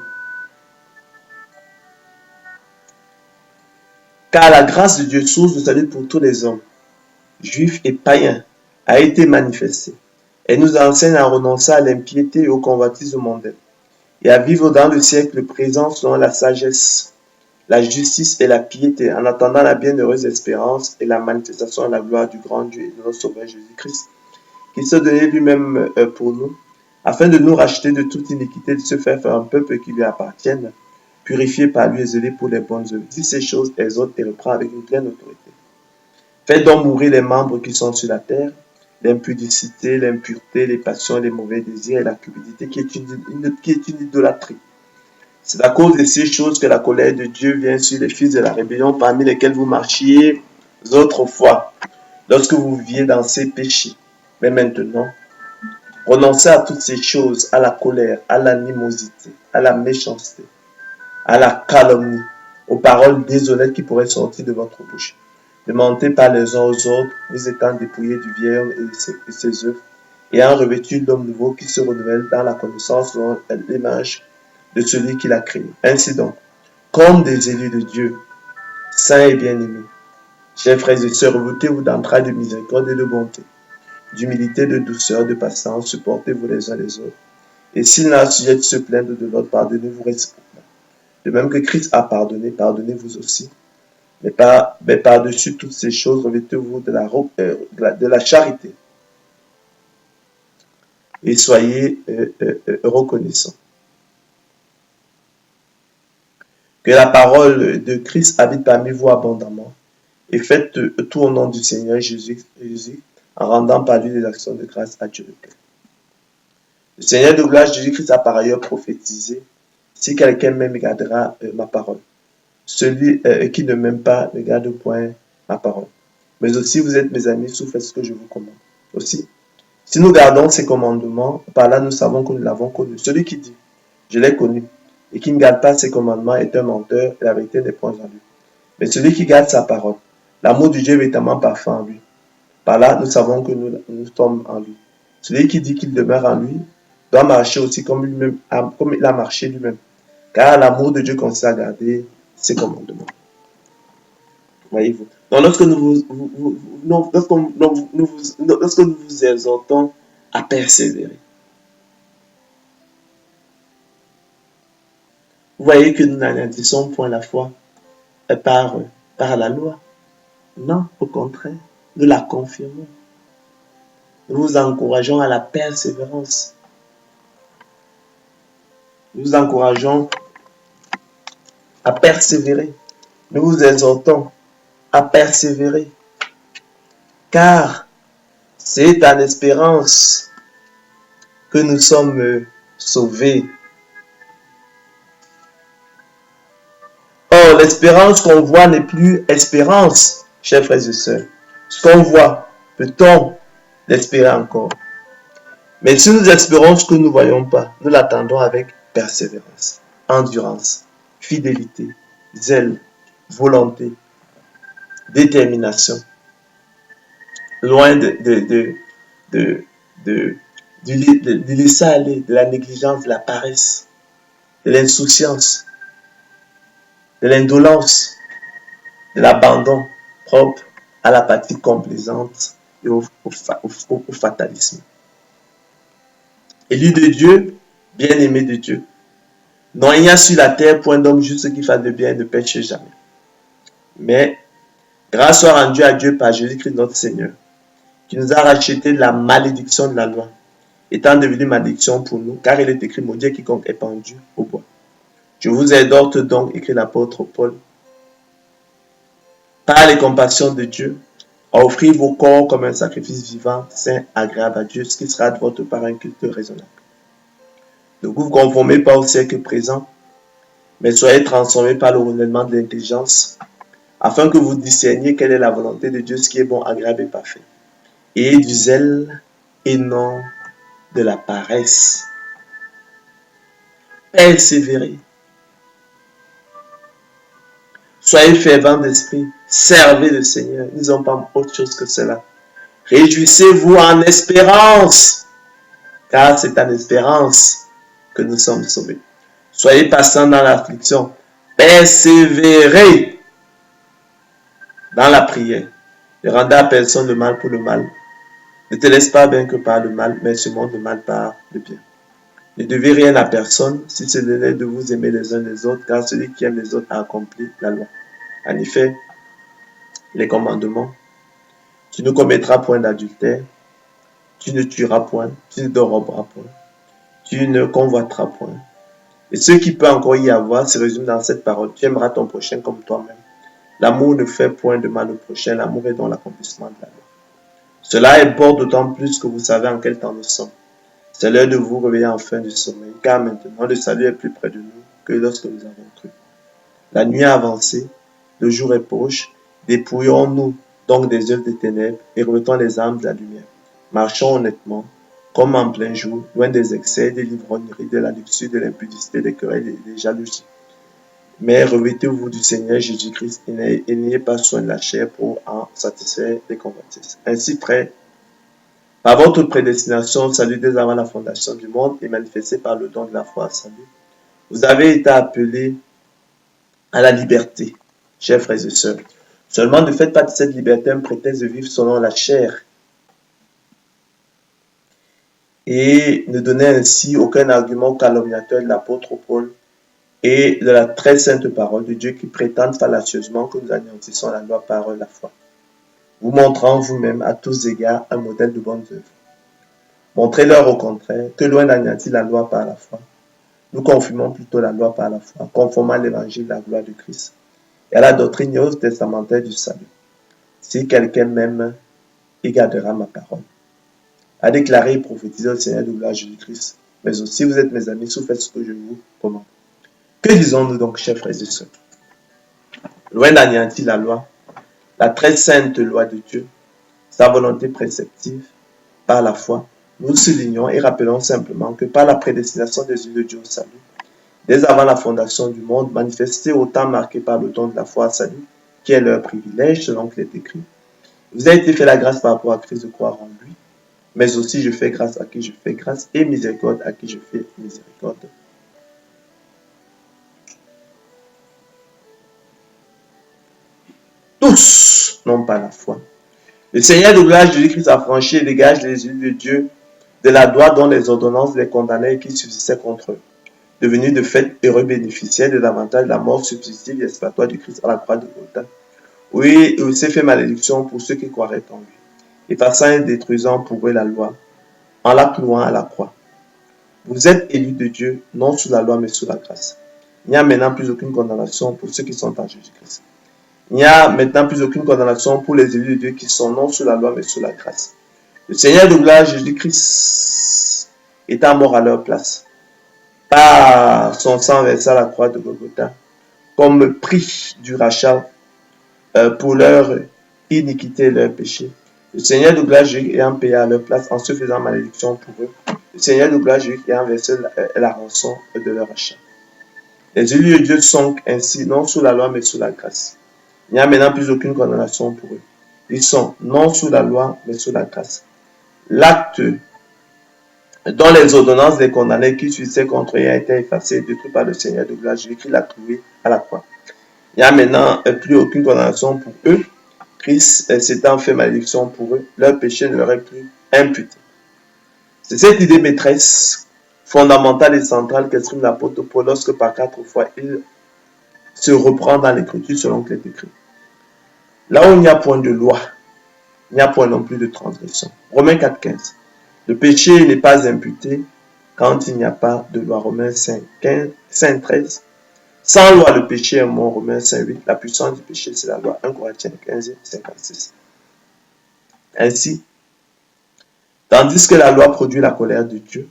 Car la grâce de Dieu, source de salut pour tous les hommes, juifs et païens, a été manifestée. Elle nous enseigne à renoncer à l'impiété et au convoitises mondaines, et à vivre dans le siècle présent selon la sagesse, la justice et la piété, en attendant la bienheureuse espérance et la manifestation de la gloire du grand Dieu et de notre Sauveur Jésus-Christ, qui se donnait lui-même pour nous, afin de nous racheter de toute iniquité, de se faire un peuple qui lui appartienne, purifié par lui et zélé pour les bonnes œuvres. Dis ces choses, exhorte et reprend avec une pleine autorité. Faites donc mourir les membres qui sont sur la terre, l'impudicité, l'impureté, les passions, les mauvais désirs et la cupidité, qui est une idolâtrie. C'est à cause de ces choses que la colère de Dieu vient sur les fils de la rébellion, parmi lesquels vous marchiez autrefois, lorsque vous viviez dans ces péchés. Mais maintenant, renoncez à toutes ces choses, à la colère, à l'animosité, à la méchanceté, à la calomnie, aux paroles déshonnêtes qui pourraient sortir de votre bouche. Ne mentez pas les uns aux autres, vous étant dépouillés du vieil homme et de ses œuvres, ayant revêtu l'homme nouveau qui se renouvelle dans la connaissance selon l'image de celui qui l'a créé. Ainsi donc, comme des élus de Dieu, saints et bien-aimés, chers frères et sœurs, revêtez-vous d'entrailles de miséricorde et de bonté, d'humilité, de douceur, de patience, supportez-vous les uns les autres. Et s'il n'a sujet de se plaindre de l'autre, pardonnez-vous réciproquement. De même que Christ a pardonné, pardonnez-vous aussi. Mais par-dessus toutes ces choses, revêtez-vous de la charité. Et soyez reconnaissants. Que la parole de Christ habite parmi vous abondamment. Et faites tout au nom du Seigneur Jésus, en rendant par lui des actions de grâce à Dieu le Père. Le Seigneur de gloire Jésus-Christ a par ailleurs prophétisé: si quelqu'un m'aime, gardera ma parole. Celui qui ne m'aime pas ne garde point ma parole. Mais aussi vous êtes mes amis, si vous faites ce que je vous commande. Aussi, si nous gardons ces commandements, par là nous savons que nous l'avons connu. Celui qui dit, je l'ai connu, et qui ne garde pas ses commandements est un menteur, et la vérité n'est point en lui. Mais celui qui garde sa parole, l'amour de Dieu est véritablement parfait en lui. Par là, nous savons que nous sommes en lui. Celui qui dit qu'il demeure en lui doit marcher aussi comme il a marché lui-même. Car l'amour de Dieu consiste à garder ses commandements. Voyez-vous. Donc, lorsque nous vous exhortons à persévérer, vous voyez que nous n'anéantissons point la foi par la loi. Non, au contraire, nous la confirmons. Nous vous encourageons à la persévérance. Nous vous encourageons à persévérer. Nous vous exhortons à persévérer. Car c'est en espérance que nous sommes sauvés. Or, l'espérance qu'on voit n'est plus espérance, chers frères et sœurs. Ce qu'on voit, peut-on l'espérer encore? Mais si nous espérons ce que nous ne voyons pas, nous l'attendons avec persévérance, endurance, fidélité, zèle, volonté, détermination. Loin de laisser aller, de la négligence, de la paresse, de l'insouciance, de l'indolence, de l'abandon propre à l'apathie complaisante et au fatalisme. Élu de Dieu, bien-aimé de Dieu. Non, il n'y a sur la terre point d'homme juste qui fasse de bien et ne péche jamais. Mais grâce soit rendue à Dieu par Jésus-Christ notre Seigneur, qui nous a rachetés de la malédiction de la loi, étant devenu malédiction pour nous, car il est écrit, maudit quiconque est pendu au bois. Je vous exhorte donc, écrit l'apôtre Paul, par les compassions de Dieu, à offrir vos corps comme un sacrifice vivant, saint, agréable à Dieu, ce qui sera de votre part un culte raisonnable. Ne vous conformez pas au siècle présent, mais soyez transformés par le renouvellement de l'intelligence, afin que vous discerniez quelle est la volonté de Dieu, ce qui est bon, agréable et parfait. Et du zèle et non de la paresse. Persévérez. Soyez fervents d'esprit. Servez le Seigneur. Ils n'ont pas autre chose que cela. Réjouissez-vous en espérance, car c'est en espérance que nous sommes sauvés. Soyez patients dans l'affliction. Persévérez dans la prière. Ne rendez à personne le mal pour le mal. Ne te laisse pas vaincre par le mal, mais surmonte le mal par le bien. Ne devez rien à personne, si ce n'est de vous aimer les uns les autres, car celui qui aime les autres a accompli la loi. En effet, les commandements: tu ne commettras point d'adultère, tu ne tueras point, tu ne déroberas point, tu ne convoiteras point. Et ce qui peut encore y avoir se résume dans cette parole. Tu aimeras ton prochain comme toi-même. L'amour ne fait point de mal au prochain. L'amour est dans l'accomplissement de la loi. Cela importe d'autant plus que vous savez en quel temps nous sommes. C'est l'heure de vous réveiller enfin du sommeil, car maintenant le salut est plus près de nous que lorsque nous avons cru. La nuit a avancé, le jour est proche. Dépouillons-nous donc des œuvres des ténèbres et remettons les armes de la lumière. Marchons honnêtement, comme en plein jour, loin des excès, des livrogneries, de la luxure, de l'impudicité, des querelles et des jalousies. Mais revêtez-vous du Seigneur Jésus-Christ et n'ayez pas soin de la chair pour en satisfaire les convoitises. Ainsi, frères, par votre prédestination au salut dès avant la fondation du monde et manifestée par le don de la foi à salut, vous avez été appelés à la liberté, chers frères et sœurs. Seulement ne faites pas de cette liberté un prétexte de vivre selon la chair et ne donnez ainsi aucun argument calomniateur de l'apôtre Paul et de la très sainte parole de Dieu qui prétendent fallacieusement que nous anéantissons la loi par la foi, vous montrant vous-même à tous égards un modèle de bonnes œuvres. Montrez-leur au contraire que loin d'anéantir la loi par la foi, nous confirmons plutôt la loi par la foi, conformément à l'évangile de la gloire de Christ et à la doctrine néo-testamentaire du salut. Si quelqu'un m'aime, il gardera ma parole. A déclaré et prophétisé au Seigneur de gloire Jésus-Christ. Mais aussi, vous êtes mes amis, si vous faites ce que je vous commande. Que disons-nous donc, chers frères et sœurs? Loin d'anéantir la loi, la très sainte loi de Dieu, sa volonté préceptive, par la foi, nous soulignons et rappelons simplement que par la prédestination des yeux de Dieu au salut, dès avant la fondation du monde, manifestée au temps marqué par le don de la foi à salut, qui est leur privilège selon qu'il est écrit, vous a été fait la grâce par rapport à Christ de croire en lui, mais aussi je fais grâce à qui je fais grâce et miséricorde à qui je fais miséricorde. Tous n'ont pas la foi. Le Seigneur de gloire Jésus-Christ a franchi et dégage les yeux de Dieu de la loi dont les ordonnances les condamnaient et qui subsistaient contre eux, devenus de fait heureux bénéficiaires de l'avantage de la mort substitutive et expiatoire du Christ à la croix de Golgotha. Oui, il s'est fait malédiction pour ceux qui croiraient en lui, effaçant et détruisant pour eux la loi, en la clouant à la croix. Vous êtes élus de Dieu, non sous la loi, mais sous la grâce. Il n'y a maintenant plus aucune condamnation pour ceux qui sont en Jésus-Christ. Il n'y a maintenant plus aucune condamnation pour les élus de Dieu qui sont non sous la loi, mais sous la grâce. Le Seigneur de gloire, Jésus-Christ, étant mort à leur place, par son sang versé à la croix de Golgotha, comme prix du rachat pour leur iniquité et leur péché. Le Seigneur de gloire ayant payé à leur place en se faisant malédiction pour eux. Le Seigneur de gloire ayant versé la rançon de leur rachat. Les élus de Dieu sont ainsi non sous la loi mais sous la grâce. Il n'y a maintenant plus aucune condamnation pour eux. Ils sont non sous la loi mais sous la grâce. L'acte dont les ordonnances des condamnés qui subsistaient contre eux a été effacé et détruit par le Seigneur de gloire qui l'a trouvé à la croix. Il n'y a maintenant plus aucune condamnation pour eux. Christ s'étant fait malédiction pour eux, leur péché ne leur est plus imputé. C'est cette idée maîtresse, fondamentale et centrale qu'exprime l'apôtre Paul lorsque par 4 fois il se reprend dans l'écriture selon qu'il est écrit. Là où il n'y a point de loi, il n'y a point non plus de transgression. Romains 4,15. Le péché n'est pas imputé quand il n'y a pas de loi. Romains 5,13. Sans loi, le péché est mort. Romains 5,8. La puissance du péché, c'est la loi. 1 Corinthiens 15,56. Ainsi, tandis que la loi produit la colère de Dieu,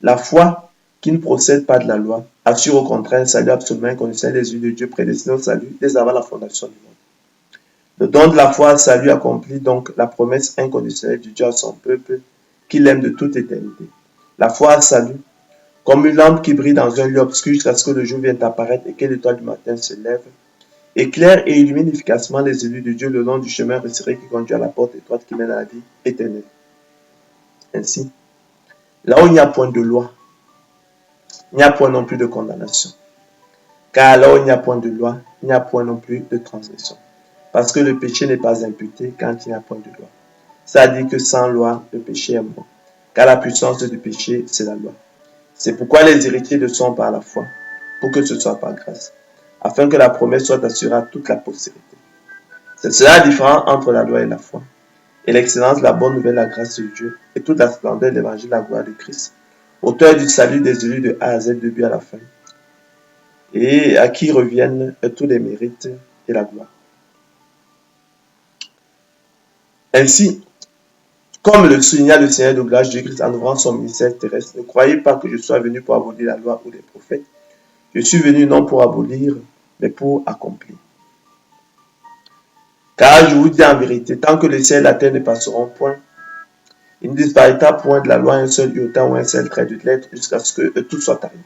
la foi qui ne procède pas de la loi assure au contraire un salut absolument inconditionnel des yeux de Dieu prédestiné au salut dès avant la fondation du monde. Le don de la foi salut accomplit donc la promesse inconditionnelle de Dieu à son peuple qu'il aime de toute éternité. La foi salut, comme une lampe qui brille dans un lieu obscur jusqu'à ce que le jour vienne apparaître et que l'étoile du matin se lève, éclaire et illumine efficacement les élus de Dieu le long du chemin resserré qui conduit à la porte étroite qui mène à la vie éternelle. Ainsi, là où il n'y a point de loi, il n'y a point non plus de condamnation. Car là où il n'y a point de loi, il n'y a point non plus de transgression. Parce que le péché n'est pas imputé quand il n'y a point de loi. Ça dit que sans loi, le péché est mort. Car la puissance du péché, c'est la loi. C'est pourquoi les héritiers le sont par la foi, pour que ce soit par grâce, afin que la promesse soit assurée à toute la postérité. C'est cela la différence entre la loi et la foi. et l'excellence de la bonne nouvelle, la grâce de Dieu, et toute la splendeur de l'évangile, la gloire de Christ, auteur du salut des élus de A à Z, de début à la fin, et à qui reviennent tous les mérites et la gloire. Ainsi, comme le souligna le Seigneur de gloire Jésus-Christ en ouvrant son ministère terrestre, ne croyez pas que je sois venu pour abolir la loi ou les prophètes. Je suis venu non pour abolir, mais pour accomplir. Car je vous dis en vérité, tant que le ciel et la terre ne passeront point, il ne disparaîtra point de la loi un seul iota ou un seul trait de lettre jusqu'à ce que tout soit arrivé.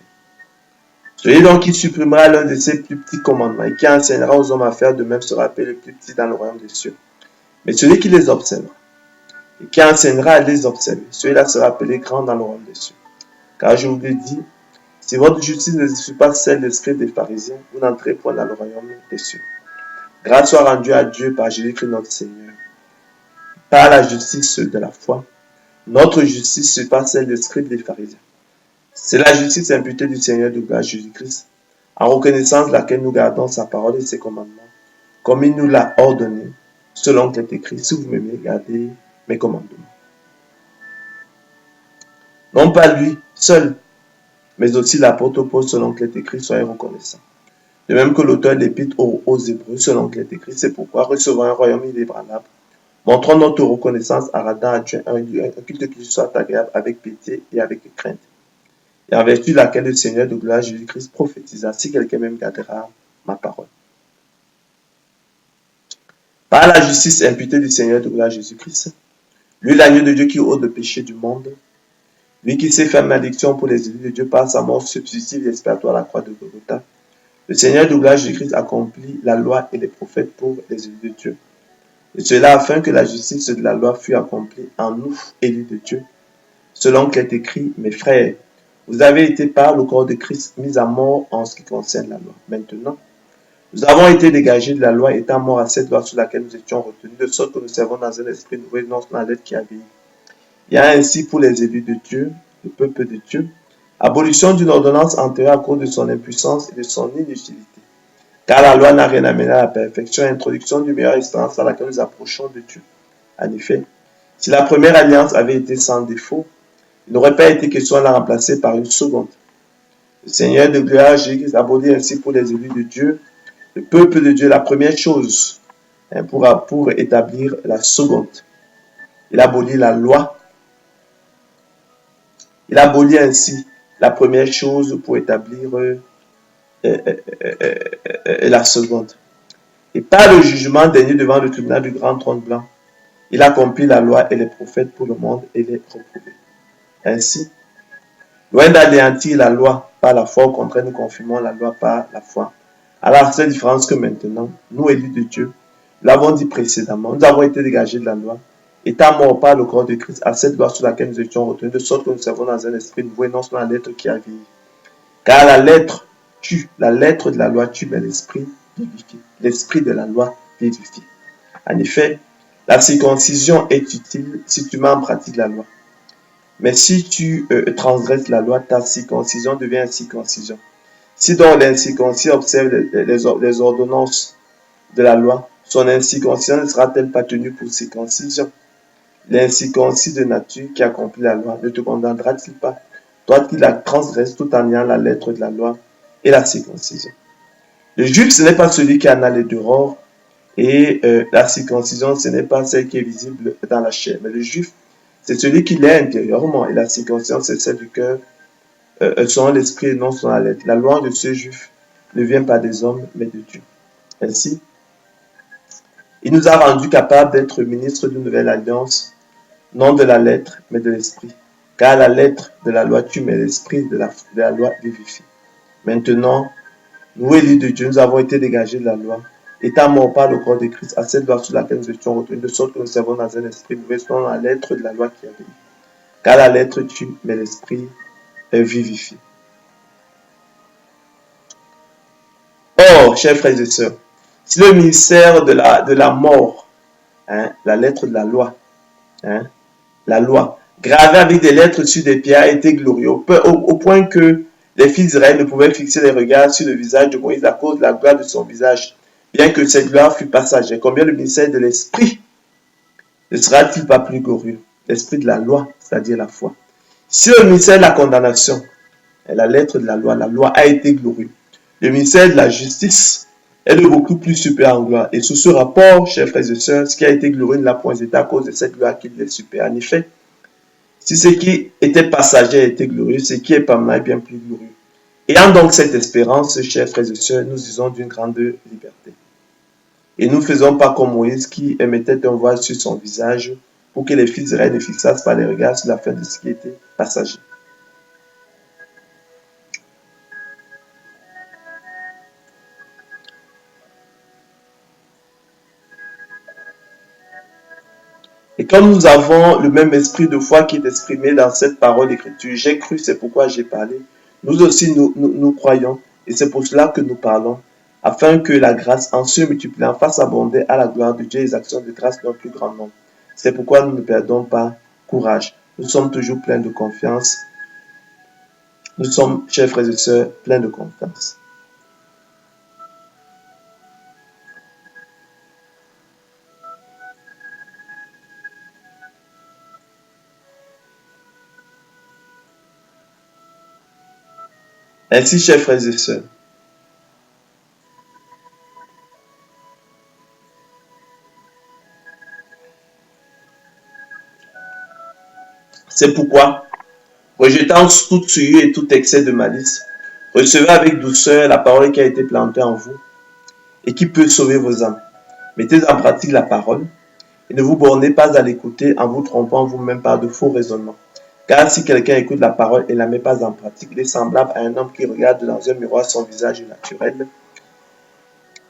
Celui donc qui supprimera l'un de ces plus petits commandements et qui enseignera aux hommes à faire de même sera appelé le plus petit dans le royaume des cieux. Mais celui qui les observera et qui enseignera à les observer, celui-là sera appelé grand dans le royaume des cieux. Car je vous le dis, si votre justice ne suit pas celle des scribes des pharisiens, vous n'entrez point dans le royaume des cieux. Grâce soit rendue à Dieu par Jésus-Christ notre Seigneur. Par la justice de la foi, notre justice n'est pas celle des scribes des pharisiens. C'est la justice imputée du Seigneur de gloire Jésus-Christ, en reconnaissance de laquelle nous gardons sa parole et ses commandements, comme il nous l'a ordonné, selon qu'il est écrit, si vous m'aimez, gardez mes commandements. Non pas lui seul, mais aussi l'apôtre Paul, selon qu'il est écrit, soyez reconnaissants. De même que l'auteur de l'épître aux Hébreux, selon qu'il est écrit, c'est pourquoi recevons un royaume inébranlable. Montrons notre reconnaissance en rendant à Dieu un culte qui soit agréable avec pitié et avec crainte. Et en vertu de laquelle le Seigneur de gloire Jésus-Christ prophétisa, si quelqu'un même gardera ma parole. Par la justice imputée du Seigneur de gloire Jésus-Christ, lui l'agneau de Dieu qui ôte le péché du monde, lui qui s'est fait malédiction pour les élus de Dieu par sa mort substitutive et expiatoire à la croix de Golgotha, le Seigneur de gloire Jésus-Christ accomplit la loi et les prophètes pour les élus de Dieu. Et cela afin que la justice de la loi fût accomplie en nous, élus de Dieu, selon qu'il est écrit, mes frères, vous avez été par le corps de Christ mis à mort en ce qui concerne la loi. Maintenant, nous avons été dégagés de la loi, étant morts à cette loi sur laquelle nous étions retenus, de sorte que nous servons dans un esprit nouveau et non dans la lettre qui a vieilli. Il y a ainsi pour les élus de Dieu, le peuple de Dieu, abolition d'une ordonnance antérieure à cause de son impuissance et de son inutilité. Car la loi n'a rien amené à la perfection et introduction d'une meilleure espérance à laquelle nous approchons de Dieu. En effet, si la première alliance avait été sans défaut, il n'aurait pas été question de la remplacer par une seconde. Le Seigneur de gloire Jésus abolit ainsi pour les élus de Dieu, le peuple de Dieu, la première chose pour établir la seconde. Il abolit la loi. Il abolit ainsi la première chose pour établir la seconde. Et par le jugement dernier devant le tribunal du grand trône blanc, il accomplit la loi et les prophètes pour le monde et les reprouver. Ainsi, loin d'anéantir la loi par la foi, au contraire, nous confirmons la loi par la foi. À la seule différence que maintenant, nous élus de Dieu, nous l'avons dit précédemment, nous avons été dégagés de la loi, étant morts par le corps de Christ à cette loi sur laquelle nous étions retenus, de sorte que nous servons dans un esprit nouveau et non sur la lettre qui a vieilli. Car la lettre tue, la lettre de la loi tue, mais l'esprit vivifie. L'esprit de la loi vivifie. En effet, la circoncision est utile si tu mets en pratique la loi. Mais si tu transgresses la loi, ta circoncision devient incirconcision. Si donc l'incirconcis observe les ordonnances de la loi, son incirconcision ne sera-t-elle pas tenue pour circoncision? L'incirconcis de nature qui accomplit la loi ne te condamnera-t-il pas, toi qui la transgresses tout en ayant la lettre de la loi et la circoncision? Le juif, ce n'est pas celui qui en a les dehors, et la circoncision, ce n'est pas celle qui est visible dans la chair, mais le juif, c'est celui qui l'est intérieurement, et la circoncision, c'est celle du cœur, selon l'esprit et non selon la lettre. La loi de ce juif ne vient pas des hommes, mais de Dieu. Ainsi, il nous a rendus capables d'être ministres d'une nouvelle alliance, non de la lettre, mais de l'esprit. Car la lettre de la loi tue, mais l'esprit de la loi vivifie. Maintenant, nous, élus de Dieu, nous avons été dégagés de la loi, étant morts par le corps de Christ, à cette loi sur laquelle nous étions retenus, de sorte que nous servons dans un esprit nouveau, selon la lettre de la loi qui a vieilli. Car la lettre tue, mais l'esprit vivifie. Or, chers frères et sœurs, si le ministère de la mort, la lettre de la loi, la loi, gravée avec des lettres sur des pierres, était glorieux, au point que les fils d'Israël ne pouvaient fixer les regards sur le visage de Moïse à cause de la gloire de son visage, bien que cette gloire fût passagère. Combien le ministère de l'esprit ne sera-t-il pas plus glorieux? L'esprit de la loi, c'est-à-dire la foi. Si le ministère de la condamnation est la lettre de la loi a été glorieux. Le ministère de la justice est de beaucoup plus supérieur en gloire. Et sous ce rapport, chers frères et sœurs, ce qui a été glorieux ne l'a point été à cause de cette gloire qu'il est supérieur. En effet, si ce qui était passager a été glorieux, ce qui est permanent est bien plus glorieux. Ayant donc cette espérance, chers frères et sœurs, nous usons d'une grande liberté. Et nous ne faisons pas comme Moïse qui émettait un voile sur son visage pour que les fils d'Israël ne fixassent pas les regards sur la fin de ce qui était passager. Et comme nous avons le même esprit de foi qui est exprimé dans cette parole d'écriture, j'ai cru, c'est pourquoi j'ai parlé. Nous aussi, nous croyons, et c'est pour cela que nous parlons, afin que la grâce, en se multipliant, fasse abonder à la gloire de Dieu les actions de grâce d'un plus grand nombre. C'est pourquoi nous ne perdons pas courage. Nous sommes toujours pleins de confiance. Nous sommes, chers frères et sœurs, pleins de confiance. Ainsi, chers frères et sœurs, c'est pourquoi, rejetant toute souillure et tout excès de malice, recevez avec douceur la parole qui a été plantée en vous et qui peut sauver vos âmes. Mettez en pratique la parole et ne vous bornez pas à l'écouter en vous trompant vous-même par de faux raisonnements. Car si quelqu'un écoute la parole et ne la met pas en pratique, il est semblable à un homme qui regarde dans un miroir son visage naturel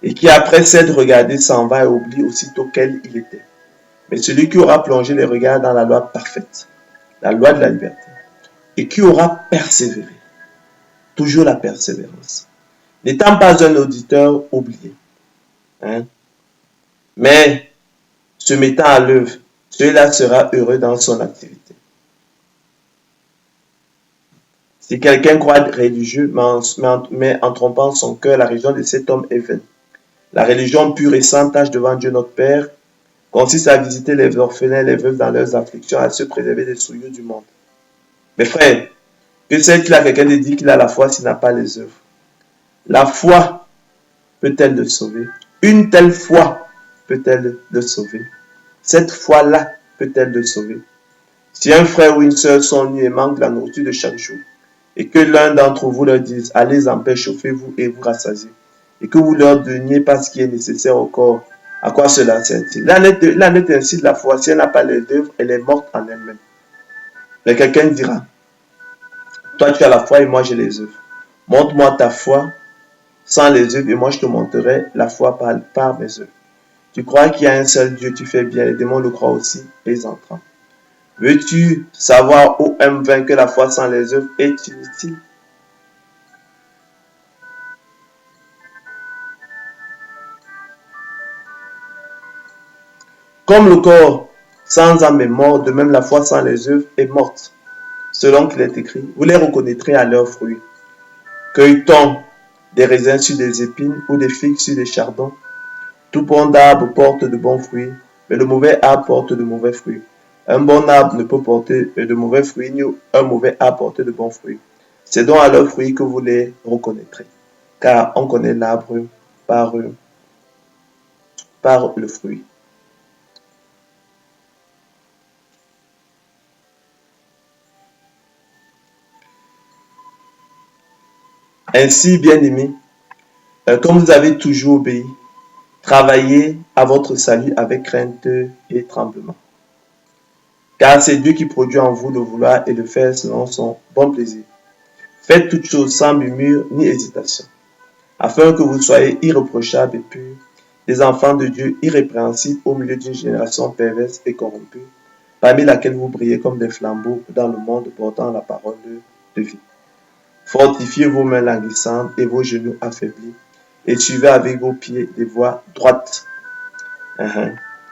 et qui, après s'être regardé, s'en va et oublie aussitôt quel il était. Mais celui qui aura plongé les regards dans la loi parfaite, la loi de la liberté, et qui aura persévéré, toujours la persévérance, n'étant pas un auditeur oublié, mais se mettant à l'œuvre, celui-là sera heureux dans son activité. Si quelqu'un croit religieux, mais en trompant son cœur, la religion de cet homme est vaine. La religion pure et sans tache devant Dieu notre Père consiste à visiter les orphelins et les veuves dans leurs afflictions, à se préserver des souillures du monde. Mes frères, que c'est-il à quelqu'un de dire qu'il a la foi s'il n'a pas les œuvres? La foi peut-elle le sauver? Une telle foi peut-elle le sauver? Cette foi-là peut-elle le sauver? Si un frère ou une sœur sont nus et manquent de la nourriture de chaque jour, et que l'un d'entre vous leur dise, allez en paix, chauffez-vous et vous rassasiez, et que vous leur donniez pas ce qui est nécessaire au corps, à quoi cela sert-il? Là n'est ainsi de la foi. Si elle n'a pas les œuvres, elle est morte en elle-même. Mais quelqu'un dira, toi tu as la foi et moi j'ai les œuvres. Montre-moi ta foi sans les œuvres et moi je te montrerai la foi par mes œuvres. Tu crois qu'il y a un seul Dieu, tu fais bien, les démons le croient aussi et ils entrent. Veux-tu savoir, ô homme vain, que la foi sans les œuvres est inutile? Comme le corps sans âme est mort, de même la foi sans les œuvres est morte. Selon qu'il est écrit, vous les reconnaîtrez à leurs fruits. Cueille-t-on des raisins sur des épines ou des figues sur des chardons? Tout bon arbre porte de bons fruits, mais le mauvais arbre porte de mauvais fruits. Un bon arbre ne peut porter de mauvais fruits, ni un mauvais arbre porter de bons fruits. C'est donc à leurs fruits que vous les reconnaîtrez, car on connaît l'arbre par le fruit. Ainsi, bien-aimés, comme vous avez toujours obéi, travaillez à votre salut avec crainte et tremblement. Car c'est Dieu qui produit en vous le vouloir et le faire selon son bon plaisir. Faites toutes choses sans murmure ni hésitation, afin que vous soyez irréprochables et purs, des enfants de Dieu irrépréhensibles au milieu d'une génération perverse et corrompue, parmi laquelle vous brillez comme des flambeaux dans le monde portant la parole de vie. Fortifiez vos mains languissantes et vos genoux affaiblis, et suivez avec vos pieds des voies droites.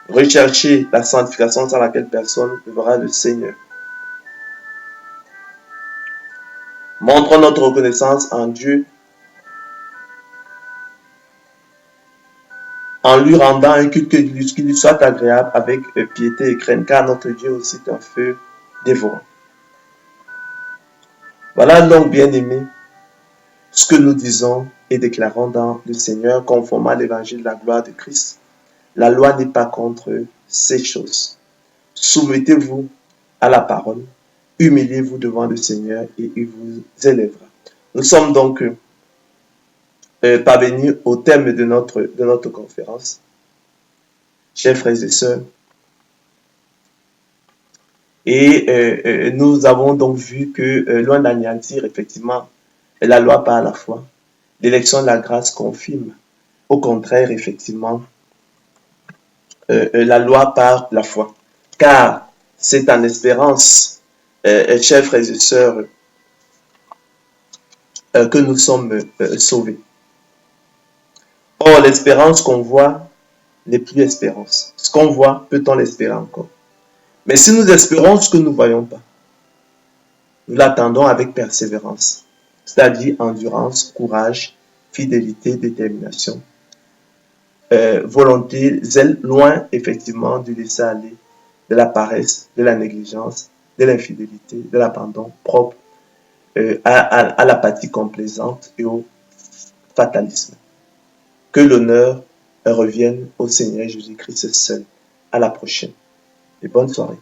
Recherchez la sanctification sans laquelle personne ne verra le Seigneur. Montrons notre reconnaissance en Dieu en lui rendant un culte qui lui soit agréable avec piété et crainte, car notre Dieu aussi est un feu dévorant. Voilà donc, bien-aimés, ce que nous disons et déclarons dans le Seigneur, conformément à l'évangile de la gloire de Christ. La loi n'est pas contre ces choses. Soumettez-vous à la parole, humiliez-vous devant le Seigneur et il vous élèvera. Nous sommes donc parvenus au thème de notre conférence. Chers frères et sœurs, et nous avons donc vu que loin d'anéantir effectivement la loi par la foi, l'élection de la grâce confirme au contraire effectivement la loi par la foi. Car c'est en espérance, chers frères et sœurs, que nous sommes sauvés. Or, l'espérance qu'on voit n'est plus espérance. Ce qu'on voit, peut-on l'espérer encore? Mais si nous espérons ce que nous ne voyons pas, nous l'attendons avec persévérance, c'est-à-dire endurance, courage, fidélité, détermination, volonté, zèle, loin effectivement du laisser-aller, de la paresse, de la négligence, de l'infidélité, de l'abandon propre à l'apathie complaisante et au fatalisme. Que l'honneur revienne au Seigneur Jésus-Christ seul. À la prochaine et bonne soirée.